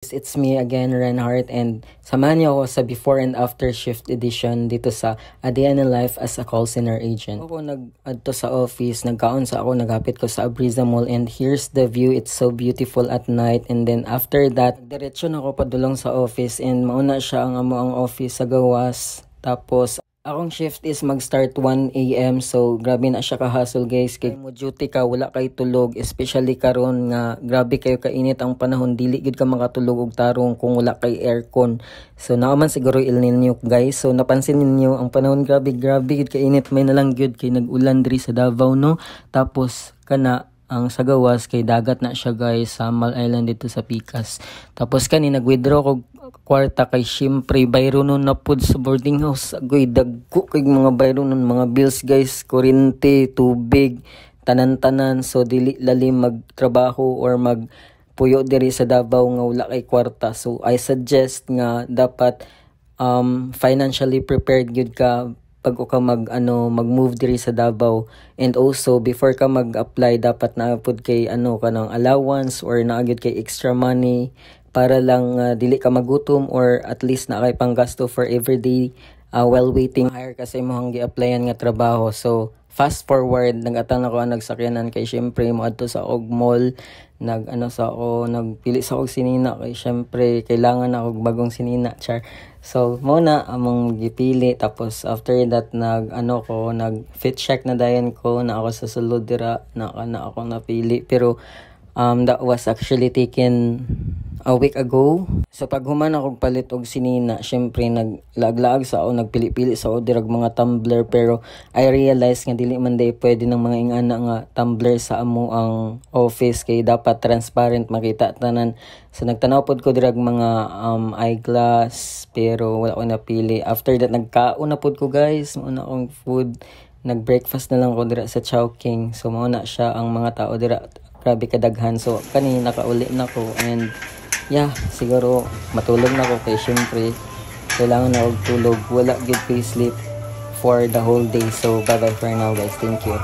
It's me again, Reinhardt, and samahan niyo ako sa before and after shift edition dito sa Adiana Life as a call center agent. Ako nag-adto sa office, nagkaon sa ako, naghapit ko sa Abriza Mall, and here's the view. It's so beautiful at night. And then after that, diretso na ako padulong sa office, and mauna siya ang ang office sa gawas. Tapos akong shift is mag-start 1 AM, so grabe na siya ka-hustle guys. Kay mo duty ka, wala kay tulog, especially karon nga grabe kayo kainit ang panahon, dili gid ka makatulog og tarong kung wala kay aircon. So naaman siguro El Nino guys. So napansin ninyo ang panahon, grabe gid kainit, may nalang gyud kay nag-ulan diri sa Davao no. Tapos kana ang sa gawas kay dagat na siya guys sa Mal Island dito sa Picas. Tapos kani nag-withdraw ko kwarta kay syempre bayro nun na pud sa boarding house. Agoy dagko kay mga bayro nun, mga bills guys, kuryente, tubig, tanan-tanan. So dili lalim magtrabaho or magpuyo diri sa Davao nga wala kay kwarta. So I suggest nga dapat financially prepared gyud ka pag ka mag-move diri sa Davao. And also before ka mag-apply, dapat na pud kay kanang allowance or naagid kay extra money para lang dili ka magutom, or at least na kay panggasto for everyday while waiting hire ka sa imong gi-applyan nga trabaho. So fast forward, nag-atang ako nagsakyanan kay syempre mo adto sa og mall, nagpili sa og sinina kay syempre kailangan ako bagong sinina char. So mo na among gipili, tapos after that nag fit check na dayon ko na ako sa sulod dira na ako napili, pero that was actually taken a week ago. So pag human ako palit og sinina, syempre naglaag-laag sa ako, nagpili-pili sa ako dirag mga tumbler, pero I realize nga dili man day pwede ng mga ingana nga tumbler sa amo ang office, kay dapat transparent makita tanan. So nagtanaw pod ko dirag mga eyeglass, pero wala ko napili. After that nagkaon na pod ko guys, mauna akong food, nag-breakfast na lang ko dira sa Chowking. So mauna siya ang mga tao dira, grabe kadaghan. So kani nakauli na ko, and yeah, siguro matulog na ko kay syempre kailangan na og tulog, wala gid pay sleep for the whole day. So bye bye for now guys, thank you.